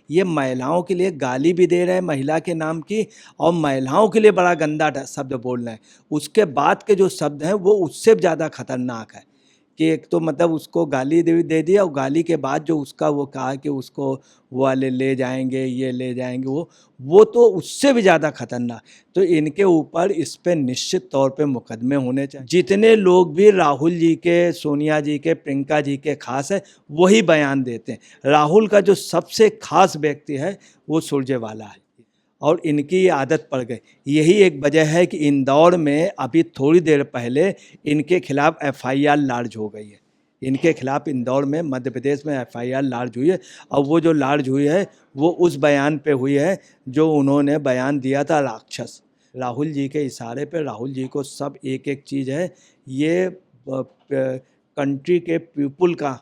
ये महिलाओं के लिए गाली भी दे रहे हैं महिला के नाम की, और महिलाओं के लिए बड़ा गंदा शब्द बोल रहे हैं। उसके बाद के जो शब्द हैं वो उससे ज़्यादा खतरनाक है कि एक तो मतलब उसको गाली दे दिया, और गाली के बाद जो उसका वो कहा कि उसको वो वाले ले जाएंगे, ये ले जाएंगे, वो तो उससे भी ज़्यादा खतरनाक। तो इनके ऊपर इस पे निश्चित तौर पे मुकदमे होने चाहिए। जितने लोग भी राहुल जी के, सोनिया जी के, प्रियंका जी के खास है वही बयान देते हैं। राहुल का जो सबसे खास व्यक्ति है वो सुरजेवाला है, और इनकी ये आदत पड़ गई। यही एक वजह है कि इंदौर में अभी थोड़ी देर पहले इनके खिलाफ एफआईआर लार्ज हो गई है। इनके खिलाफ इंदौर में, मध्य प्रदेश में एफआईआर लार्ज हुई है, और वो जो लार्ज हुई है वो उस बयान पे हुई है जो उन्होंने बयान दिया था राक्षस। राहुल जी के इशारे पे, राहुल जी को सब एक एक चीज़ है। ये कंट्री के पीपुल का,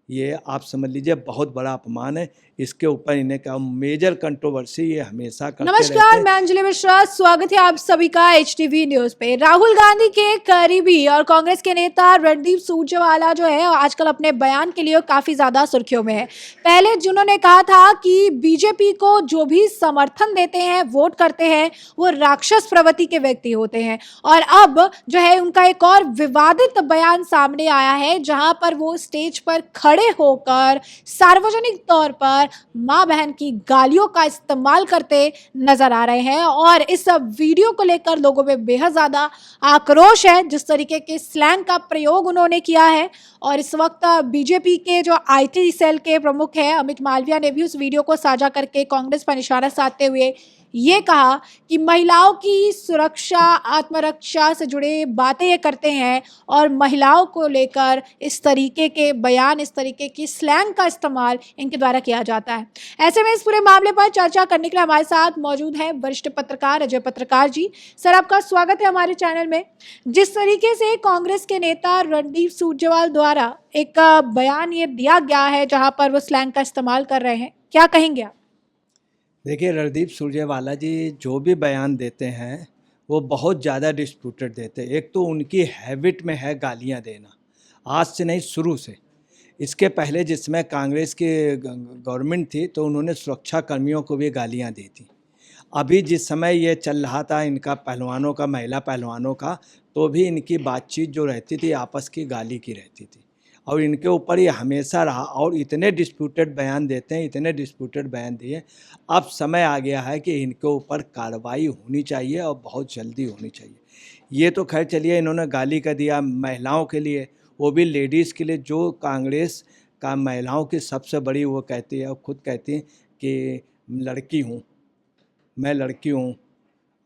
ये आप समझ लीजिए बहुत बड़ा अपमान है। इसके ऊपर इन्हें का मेजर कंट्रोवर्सी ये हमेशा करते रहते नमस्कार, हैं। मैं अंजलि मिश्रा, स्वागत है आप सभी का HTV न्यूज पे। राहुल गांधी के करीबी और कांग्रेस के नेता रणदीप सुरजेवाला जो है आजकल अपने बयान के लिए काफी ज्यादा सुर्खियों में है। पहले जिन्होंने कहा था कि बीजेपी को जो भी समर्थन देते हैं, वोट करते हैं, वो राक्षस प्रवृत्ति के व्यक्ति होते हैं, और अब जो है उनका एक और विवादित बयान सामने आया है जहां पर वो स्टेज पर खड़े होकर सार्वजनिक तौर पर मां बहन की गालियों का इस्तेमाल करते नजर आ रहे हैं। और इस वीडियो को लेकर लोगों में बेहद ज्यादा आक्रोश है, जिस तरीके के स्लैंग का प्रयोग उन्होंने किया है। और इस वक्त बीजेपी के जो IT सेल के प्रमुख हैं अमित मालविया ने भी उस वीडियो को साझा करके कांग्रेस पर निशाना साधते हुए ये कहा कि महिलाओं की सुरक्षा, आत्मरक्षा से जुड़े बातें ये करते हैं, और महिलाओं को लेकर इस तरीके के बयान, इस तरीके की स्लैंग का इस्तेमाल इनके द्वारा किया जाता है। ऐसे में इस पूरे मामले पर चर्चा करने के लिए हमारे साथ मौजूद हैं वरिष्ठ पत्रकार अजय पत्रकार जी। सर, आपका स्वागत है हमारे चैनल में। जिस तरीके से कांग्रेस के नेता रणदीप सुरजेवाला द्वारा एक बयान ये दिया गया है जहां पर वो स्लैंग का इस्तेमाल कर रहे हैं, क्या कहेंगे आप? देखिए, रणदीप सुरजेवाला जी जो भी बयान देते हैं वो बहुत ज़्यादा डिस्प्यूटेड देते हैं। एक तो उनकी हैबिट में है गालियां देना, आज से नहीं शुरू से। इसके पहले जिसमें कांग्रेस की गवर्नमेंट थी तो उन्होंने सुरक्षा कर्मियों को भी गालियां दी थी। अभी जिस समय ये चल रहा था इनका पहलवानों का, महिला पहलवानों का, तो भी इनकी बातचीत जो रहती थी आपस की गाली की रहती थी, और इनके ऊपर ये हमेशा रहा। और इतने डिस्प्यूटेड बयान देते हैं, इतने डिस्प्यूटेड बयान दिए। अब समय आ गया है कि इनके ऊपर कार्रवाई होनी चाहिए, और बहुत जल्दी होनी चाहिए। ये तो खैर चलिए, इन्होंने गाली का दिया महिलाओं के लिए, वो भी लेडीज़ के लिए, जो कांग्रेस का महिलाओं की सबसे बड़ी वो कहती है, और खुद कहती है कि लड़की हूँ, मैं लड़की हूँ।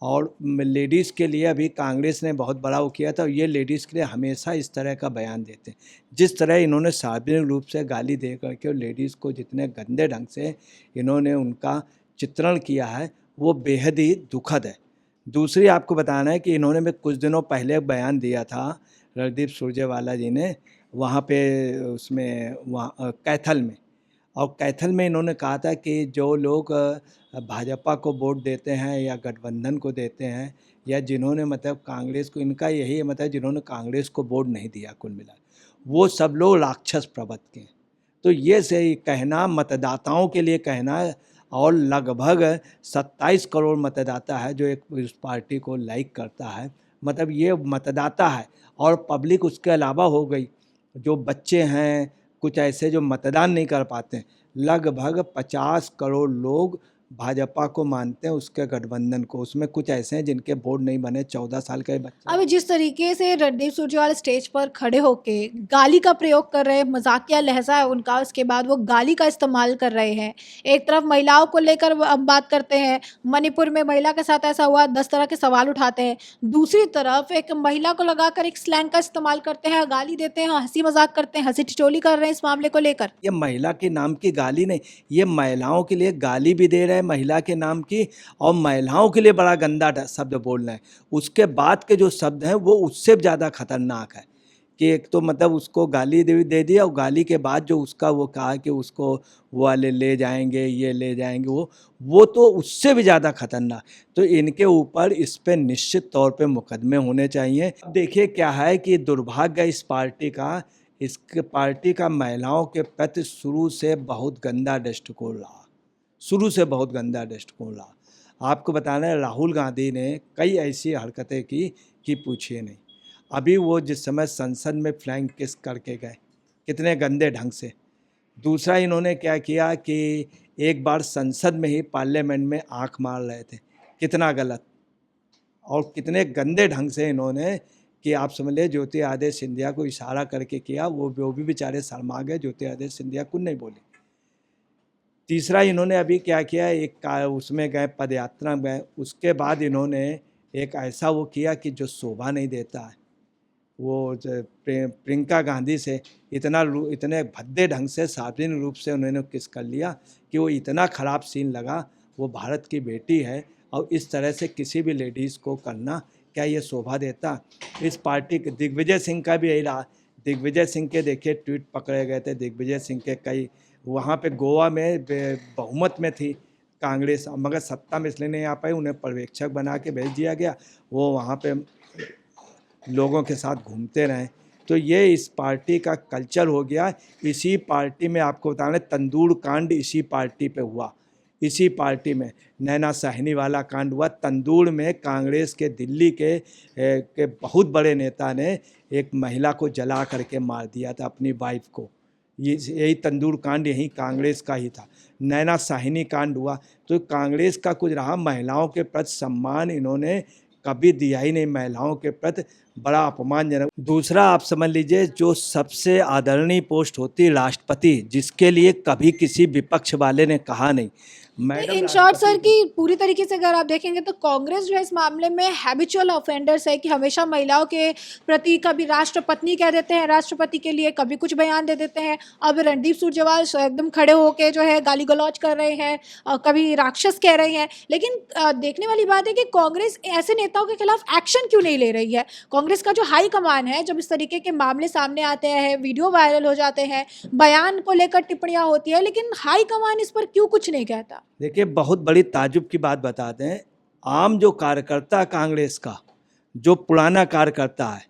और लेडीज़ के लिए अभी कांग्रेस ने बहुत बड़ा वो किया था, और ये लेडीज़ के लिए हमेशा इस तरह का बयान देते हैं। जिस तरह इन्होंने सार्वजनिक रूप से गाली दे करके और लेडीज़ को जितने गंदे ढंग से इन्होंने उनका चित्रण किया है वो बेहद ही दुखद है। दूसरी आपको बताना है कि इन्होंने भी कुछ दिनों पहले बयान दिया था, रणदीप सुरजेवाला जी ने, वहाँ पे उसमें वहाँ कैथल में, और कैथल में इन्होंने कहा था कि जो लोग भाजपा को वोट देते हैं या गठबंधन को देते हैं, या जिन्होंने मतलब कांग्रेस को, इनका यही है मतलब जिन्होंने कांग्रेस को वोट नहीं दिया कुल मिला, वो सब लोग राक्षस प्रवृत्ति के हैं। तो ये सही कहना, मतदाताओं के लिए कहना है, और लगभग 27 करोड़ मतदाता है जो एक इस पार्टी को लाइक करता है। मतलब ये मतदाता है, और पब्लिक उसके अलावा हो गई, जो बच्चे हैं, कुछ ऐसे जो मतदान नहीं कर पाते हैं। लगभग 50 करोड़ लोग भाजपा को मानते हैं, उसके गठबंधन को। उसमें कुछ ऐसे हैं जिनके वोट नहीं बने, 14 साल के बच्चे। अभी जिस तरीके से रणदीप सुरजेवाला स्टेज पर खड़े होके गाली का प्रयोग कर रहे हैं, मजाकिया लहजा है उनका, उसके बाद वो गाली का इस्तेमाल कर रहे हैं। एक तरफ महिलाओं को लेकर अब बात करते हैं, मणिपुर में महिला के साथ ऐसा हुआ, 10 तरह के सवाल उठाते हैं। दूसरी तरफ एक महिला को लगाकर एक स्लैंग का इस्तेमाल करते हैं, गाली देते हैं, हंसी मजाक करते हैं, हंसी ठिठोली कर रहे हैं इस मामले को लेकर। ये महिला के नाम की गाली नहीं, ये महिलाओं के लिए गाली भी दे रहे हैं महिला के नाम की, और महिलाओं के लिए बड़ा गंदा शब्द बोल रहे हैं। उसके बाद के जो शब्द हैं वो उससे ज़्यादा खतरनाक है कि एक तो मतलब उसको गाली दे दिया, और गाली के बाद जो उसका वो कहा कि उसको वो वाले ले जाएंगे, ये ले जाएंगे, वो तो उससे भी ज़्यादा खतरनाक। तो इनके ऊपर इस पे निश्चित तौर पे मुकदमे होने चाहिए। अब देखिए क्या है कि दुर्भाग्य इस पार्टी का, इस पार्टी का महिलाओं के प्रति शुरू से बहुत गंदा दृष्टिकोण रहा, शुरू से बहुत गंदा दृष्टिकोण रहा। आपको बताना है, राहुल गांधी ने कई ऐसी हरकतें की कि पूछिए नहीं। अभी वो जिस समय संसद में फ्लाइंग किस करके गए, कितने गंदे ढंग से। दूसरा इन्होंने क्या किया कि एक बार संसद में ही पार्लियामेंट में आंख मार रहे थे, कितना गलत और कितने गंदे ढंग से इन्होंने कि आप समझ लिए ज्योतिरादित्य सिंधिया को इशारा करके किया। वो भी बेचारे शर्मा गए, ज्योतिरादित्य सिंधिया कुछ नहीं बोले। तीसरा इन्होंने अभी क्या किया, उसमें गए, पदयात्रा में गए, उसके बाद इन्होंने एक ऐसा वो किया कि जो शोभा नहीं देता है, वो प्रियंका गांधी से इतने भद्दे ढंग से सार्वजनिक रूप से उन्होंने किस कर लिया कि वो इतना ख़राब सीन लगा। वो भारत की बेटी है और इस तरह से किसी भी लेडीज़ को करना, क्या ये शोभा देता। इस पार्टी के दिग्विजय सिंह का भी यही रहा। दिग्विजय सिंह के देखिए ट्वीट पकड़े गए थे। दिग्विजय सिंह के कई वहाँ पे गोवा में बहुमत में थी कांग्रेस, मगर सत्ता में इसलिए नहीं आ पाई, उन्हें पर्यवेक्षक बना के भेज दिया गया। वो वहाँ पे लोगों के साथ घूमते रहें। तो ये इस पार्टी का कल्चर हो गया। इसी पार्टी में आपको बताना, तंदूर कांड इसी पार्टी पे हुआ। इसी पार्टी में नैना साहनी वाला कांड हुआ। तंदूर में कांग्रेस के दिल्ली के बहुत बड़े नेता ने एक महिला को जला करके मार दिया था, अपनी वाइफ को। यही तंदूर कांड यही कांग्रेस का ही था। नैना साहनी कांड हुआ। तो कांग्रेस का कुछ रहा, महिलाओं के प्रति सम्मान इन्होंने कभी दिया ही नहीं, महिलाओं के प्रति बड़ा अपमानजनक। दूसरा आप समझ लीजिए, जो सबसे आदरणीय पोस्ट होती है राष्ट्रपति, जिसके लिए कभी किसी विपक्ष वाले ने कहा नहीं। इन शॉर्ट सर की पूरी तरीके से अगर आप देखेंगे तो कांग्रेस जो है इस मामले में हैबिचुअल ऑफेंडर्स है कि हमेशा महिलाओं के प्रति कभी राष्ट्रपत्नी कह देते हैं, राष्ट्रपति के लिए कभी कुछ बयान दे देते हैं। अब रणदीप सुरजेवाल एकदम खड़े होके जो है गाली गलौज कर रहे हैं, कभी राक्षस कह रहे हैं। लेकिन देखने वाली बात है कि कांग्रेस ऐसे नेताओं के खिलाफ एक्शन क्यों नहीं ले रही है। कांग्रेस का जो हाई कमान है, जब इस तरीके के मामले सामने आते हैं, वीडियो वायरल हो जाते हैं, बयान को लेकर टिप्पणियां होती है, लेकिन हाई कमान इस पर क्यों कुछ नहीं कहता। देखिए, बहुत बड़ी ताजुब की बात बताते हैं। आम जो कार्यकर्ता कांग्रेस का, जो पुराना कार्यकर्ता है,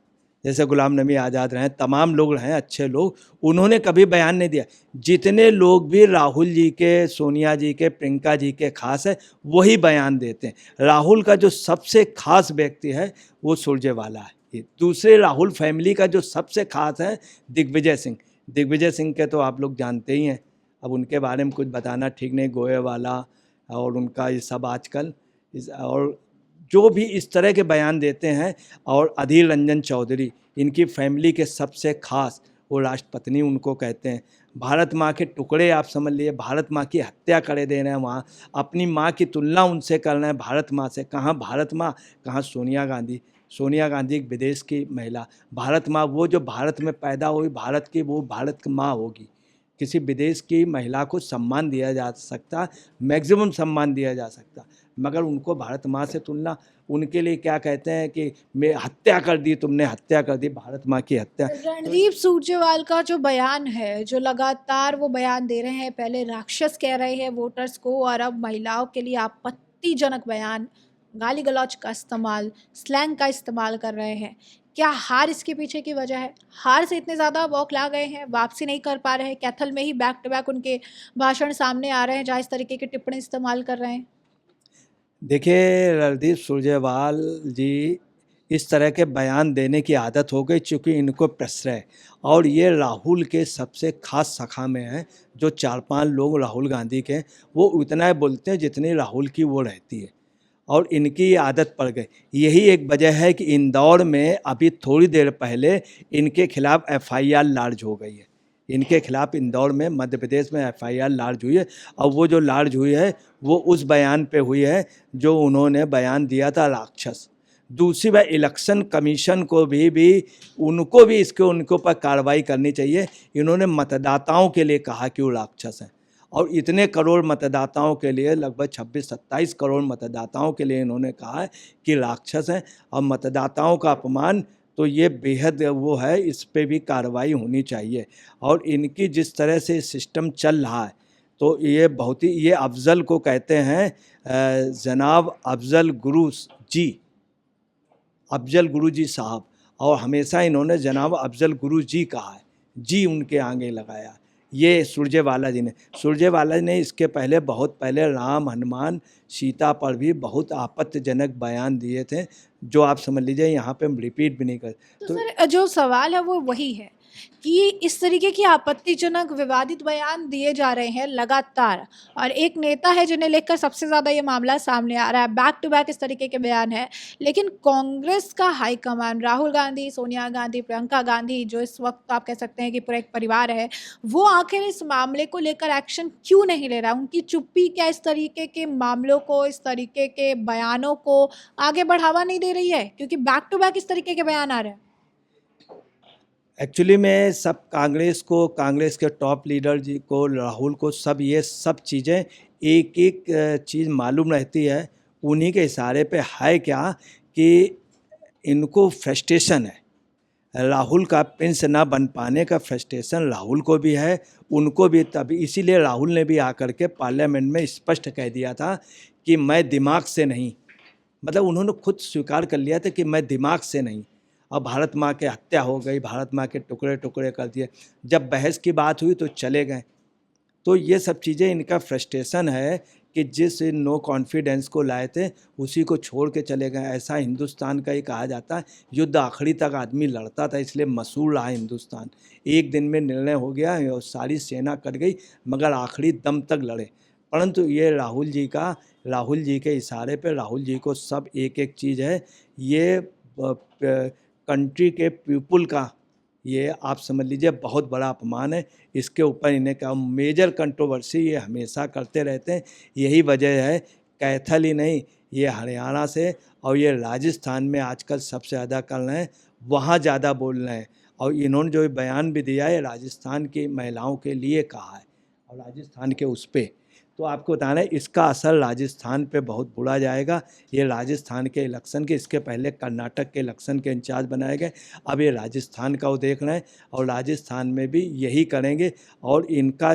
जैसे गुलाम नबी आज़ाद रहे, तमाम लोग रहे अच्छे लोग, उन्होंने कभी बयान नहीं दिया। जितने लोग भी राहुल जी के, सोनिया जी के, प्रियंका जी के खास है, वही बयान देते हैं। राहुल का जो सबसे खास व्यक्ति है वो सुरजेवाला है। दूसरे राहुल फैमिली का जो सबसे खास है दिग्विजय सिंह। दिग्विजय सिंह के तो आप लोग जानते ही हैं, अब उनके बारे में कुछ बताना ठीक नहीं। गोये वाला और उनका ये सब आजकल और जो भी इस तरह के बयान देते हैं। और अधीर रंजन चौधरी, इनकी फैमिली के सबसे खास, वो राष्ट्रपत्नी उनको कहते हैं। भारत माँ के टुकड़े आप समझ लिए, भारत माँ की हत्या करे दे रहे हैं वहाँ। अपनी माँ की तुलना उनसे कर रहे हैं, भारत माँ से। कहाँ भारत माँ, कहाँ सोनिया गांधी। सोनिया गांधी एक विदेश की महिला, भारत माँ वो जो भारत में पैदा हुई, भारत की, वो भारत की माँ होगी। किसी विदेश की महिला को सम्मान दिया जा सकता, मैक्सिमम सम्मान दिया जा सकता, मगर उनको भारत माँ से तुलना। उनके लिए क्या कहते हैं कि मैं हत्या कर दी, तुमने हत्या कर दी, भारत माँ की हत्या। रणदीप सुरजेवाल का जो बयान है, जो लगातार वो बयान दे रहे हैं, पहले राक्षस कह रहे हैं वोटर्स को और अब महिलाओं के लिए आपत्तिजनक बयान, गाली गलौज का इस्तेमाल, स्लैंग का इस्तेमाल कर रहे हैं। क्या हार इसके पीछे की वजह है? हार से इतने ज़्यादा बौखला गए हैं, वापसी नहीं कर पा रहे हैं? कैथल में ही बैक टू बैक उनके भाषण सामने आ रहे हैं जहाँ इस तरीके की टिप्पणी इस्तेमाल कर रहे हैं। देखिए, रणदीप सुरजेवाल जी इस तरह के बयान देने की आदत हो गई, चूँकि इनको प्रश्रय, और ये राहुल के सबसे खास सखा में हैं। जो 4-5 लोग राहुल गांधी के, वो उतना ही बोलते हैं जितनी राहुल की वो रहती है, और इनकी ये आदत पड़ गई। यही एक वजह है कि इंदौर में अभी थोड़ी देर पहले इनके खिलाफ FIR लार्ज हो गई है। इनके खिलाफ इंदौर में, मध्य प्रदेश में FIR लार्ज हुई है। और वो जो लार्ज हुई है वो उस बयान पे हुई है जो उन्होंने बयान दिया था राक्षस। दूसरी बात, इलेक्शन कमीशन को भी उनको भी उनके ऊपर कार्रवाई करनी चाहिए। इन्होंने मतदाताओं के लिए कहा कि वो राक्षस हैं, और इतने करोड़ मतदाताओं के लिए, लगभग 26-27 करोड़ मतदाताओं के लिए इन्होंने कहा है कि राक्षस हैं। और मतदाताओं का अपमान तो ये बेहद वो है, इस पे भी कार्रवाई होनी चाहिए। और इनकी जिस तरह से सिस्टम चल रहा है, तो ये बहुत ही, ये अफजल को कहते हैं जनाब अफजल गुरु जी, अफजल गुरु जी साहब, और हमेशा इन्होंने जनाब अफजल गुरु जी कहा है, जी उनके आगे लगाया। ये सुरजेवाला जी ने। सुरजेवाला जी ने इसके पहले बहुत पहले राम, हनुमान, सीता पर भी बहुत आपत्तिजनक बयान दिए थे, जो आप समझ लीजिए यहाँ पे हम रिपीट भी नहीं कर। तो तो सर जो सवाल है वो वही है कि इस तरीके की आपत्तिजनक विवादित बयान दिए जा रहे हैं लगातार, और एक नेता है जिन्हें लेकर सबसे ज़्यादा ये मामला सामने आ रहा है, बैक टू बैक इस तरीके के बयान है, लेकिन कांग्रेस का हाईकमान राहुल गांधी, सोनिया गांधी, प्रियंका गांधी, जो इस वक्त आप कह सकते हैं कि पूरा एक परिवार है, वो आखिर इस मामले को लेकर एक्शन क्यों नहीं ले रहा? उनकी चुप्पी क्या इस तरीके के मामलों को, इस तरीके के बयानों को आगे बढ़ावा नहीं दे रही है, क्योंकि बैक टू बैक इस तरीके के बयान आ रहे हैं? एक्चुअली में सब कांग्रेस को, कांग्रेस के टॉप लीडर जी को, राहुल को, सब ये सब चीज़ें एक एक चीज़ मालूम रहती है। उन्हीं के इशारे पे है क्या कि इनको फ्रस्ट्रेशन है, राहुल का प्रिंस ना बन पाने का फ्रस्ट्रेशन राहुल को भी है, उनको भी। तभी इसीलिए राहुल ने भी आकर के पार्लियामेंट में स्पष्ट कह दिया था कि मैं दिमाग से नहीं, मतलब उन्होंने खुद स्वीकार कर लिया था कि मैं दिमाग से नहीं। अब भारत माँ की हत्या हो गई, भारत माँ के टुकड़े टुकड़े कर दिए, जब बहस की बात हुई तो चले गए। तो ये सब चीज़ें इनका फ्रस्ट्रेशन है कि जिस नो कॉन्फिडेंस को लाए थे उसी को छोड़ के चले गए। ऐसा हिंदुस्तान का ही कहा जाता है, युद्ध आखिरी तक आदमी लड़ता था, इसलिए मशहूर रहा हिंदुस्तान। एक दिन में निर्णय हो गया और सारी सेना कट गई, मगर आखिरी दम तक लड़े। परंतु ये राहुल जी के इशारे पे, राहुल जी को सब एक एक चीज़ है, ये कंट्री के पीपुल का, ये आप समझ लीजिए बहुत बड़ा अपमान है। इसके ऊपर इन्हें क्या मेजर कंट्रोवर्सी ये हमेशा करते रहते हैं। यही वजह है, कैथल ही नहीं, ये हरियाणा से और ये राजस्थान में आजकल सबसे ज़्यादा कर रहे हैं, वहाँ ज़्यादा बोल रहे हैं। और इन्होंने जो बयान भी दिया है राजस्थान की महिलाओं के लिए कहा है, और राजस्थान के उस पर तो आपको बताना है इसका असर राजस्थान पे बहुत बुरा जाएगा। ये राजस्थान के इलेक्शन के, इसके पहले कर्नाटक के इलेक्शन के इंचार्ज बनाए गए, अब ये राजस्थान का वो देख रहे हैं, और राजस्थान में भी यही करेंगे। और इनका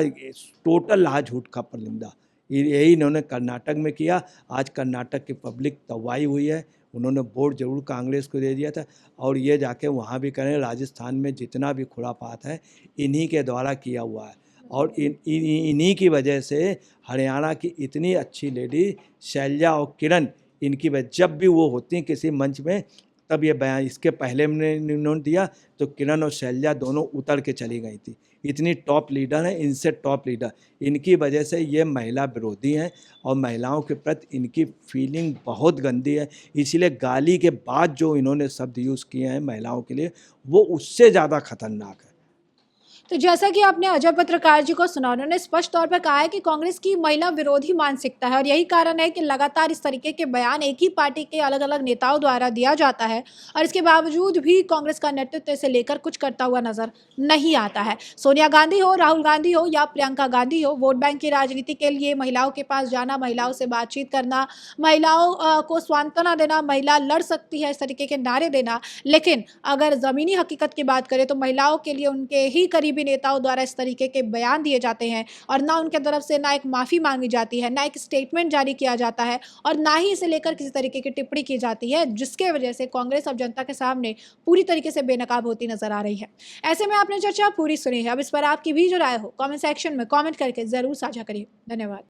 टोटल लाह झूठ का परिंदा यही इन्होंने कर्नाटक में किया। आज कर्नाटक की पब्लिक तबाही हुई है, उन्होंने वोट जरूर कांग्रेस को दे दिया था, और ये जाके वहाँ भी करें। राजस्थान में जितना भी खुरापात है इन्हीं के द्वारा किया हुआ है, और इन्हीं की वजह से हरियाणा की इतनी अच्छी लेडी शैलजा और किरण, इनकी वजह जब भी वो होती हैं किसी मंच में, तब ये बयान इसके पहले में इन्होंने दिया तो किरण और शैलजा दोनों उतर के चली गई थी। इतनी टॉप लीडर हैं, इनसे टॉप लीडर, इनकी वजह से ये महिला विरोधी हैं, और महिलाओं के प्रति इनकी फीलिंग बहुत गंदी है। इसीलिए गाली के बाद जो इन्होंने शब्द यूज़ किए हैं महिलाओं के लिए, वो उससे ज़्यादा खतरनाक है। तो जैसा कि आपने अजय पत्रकार जी को सुना, उन्होंने स्पष्ट तौर पर कहा है कि कांग्रेस की महिला विरोधी मानसिकता है, और यही कारण है कि लगातार इस तरीके के बयान एक ही पार्टी के अलग अलग नेताओं द्वारा दिया जाता है, और इसके बावजूद भी कांग्रेस का नेतृत्व इसे लेकर कुछ करता हुआ नजर नहीं आता है। सोनिया गांधी हो, राहुल गांधी हो या प्रियंका गांधी हो, वोट बैंक की राजनीति के लिए महिलाओं के पास जाना, महिलाओं से बातचीत करना, महिलाओं को सांत्वना देना, महिला लड़ सकती है, इस तरीके के नारे देना, लेकिन अगर ज़मीनी हकीकत की बात करें तो महिलाओं के लिए उनके ही करीबी नेताओं द्वारा इस तरीके के बयान दिए जाते हैं, और ना उनके तरफ से ना एक माफ़ी मांगी जाती है, ना एक स्टेटमेंट जारी किया जाता है, और ना ही इसे लेकर किसी तरीके की टिप्पणी की जाती है, जिसके वजह से कांग्रेस अब जनता के सामने पूरी तरीके से बेनकाब होती नजर आ रही है। ऐसे में आपने चर्चा पूरी सुनी है, अब इस पर आपकी भी जो राय हो कमेंट सेक्शन में कमेंट करके ज़रूर साझा करिए। धन्यवाद।